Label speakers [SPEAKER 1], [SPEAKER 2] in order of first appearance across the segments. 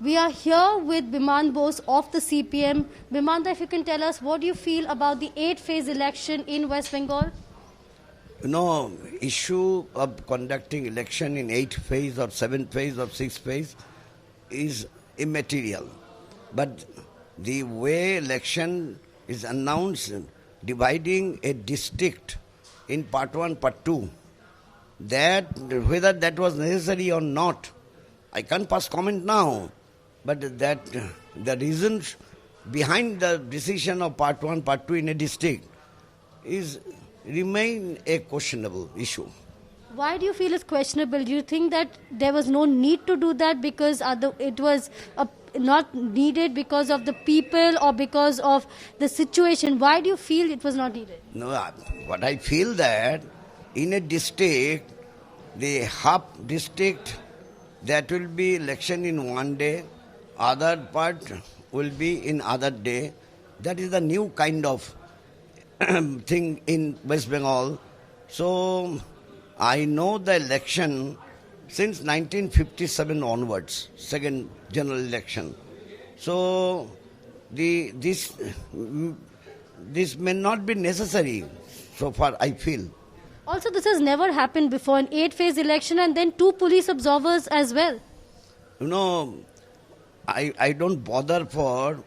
[SPEAKER 1] We are here with Biman Bose of the CPM. Bimanda, if you can tell us, what do you feel about the 8-phase election in West Bengal?
[SPEAKER 2] Issue of conducting election in 8th phase or 7th phase or 6th phase is immaterial. But the way election is announced, dividing a district in part 1, part 2, that whether that was necessary or not, I can't pass comment now. But that the reasons behind the decision of part 1, part 2 in a district remain a questionable issue.
[SPEAKER 1] Why do you feel it's questionable? Do you think that there was no need to do that because it was not needed because of the people or because of the situation? Why do you feel it was not needed?
[SPEAKER 2] No, what I feel that in a district, the half district, that will be election in one day, other part will be in other day. That is the new kind of thing in West Bengal. So I know the election since 1957 onwards, second general election. So this may not be necessary so far, I feel.
[SPEAKER 1] Also, this has never happened before, an 8-phase election and then 2 police observers as well.
[SPEAKER 2] I don't bother for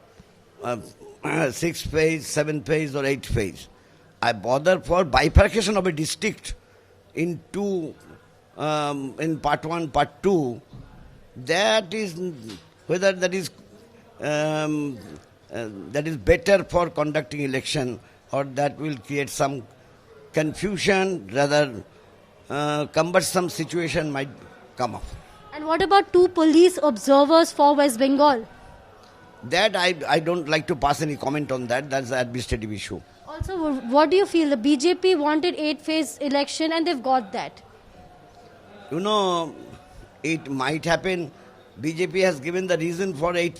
[SPEAKER 2] 6th phase, 7th phase or 8th phase. I bother for bifurcation of a district in part 1, part 2. That is whether that is better for conducting election or that will create some confusion, rather cumbersome situation might come up.
[SPEAKER 1] And what about 2 police observers for West Bengal?
[SPEAKER 2] That I don't like to pass any comment on that. That's an administrative issue.
[SPEAKER 1] Also, what do you feel? The BJP wanted 8-phase election and they've got that.
[SPEAKER 2] It might happen. BJP has given the reason for 8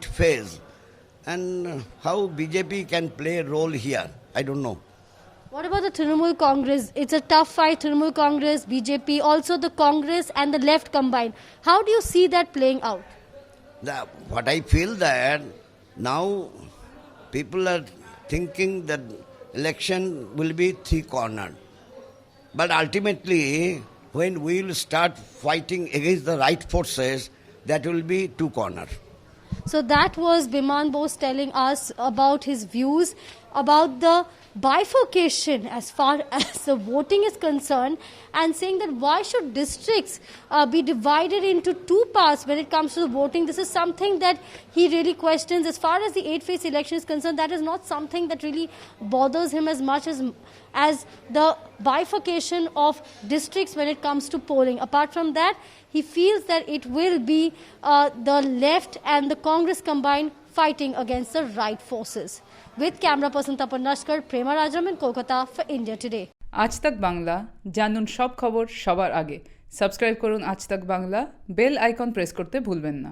[SPEAKER 2] phase. And how BJP can play a role here, I don't know.
[SPEAKER 1] What about the Trinamool Congress? It's a tough fight, Trinamool Congress, BJP, also the Congress and the left combined. How do you see that playing out?
[SPEAKER 2] What I feel that now people are thinking that election will be 3-cornered. But ultimately, when we will start fighting against the right forces, that will be 2-corner.
[SPEAKER 1] So that was Biman Bose telling us about his views about the bifurcation as far as the voting is concerned, and saying that why should districts be divided into 2 parts when it comes to the voting. This is something that he really questions. As far as the 8-phase election is concerned, that is not something that really bothers him as much as the bifurcation of districts when it comes to polling. Apart from that, he feels that it will be the left and the Congress combined fighting against the right forces. With camera person Tapan Nashkar, Prema Rajam in Kolkata for India Today.
[SPEAKER 3] Aaj Tak Bangla, জানুন সব খবর সবার আগে। Subscribe করুন Aajtak Bangla, bell icon press করতে ভুলবেন না।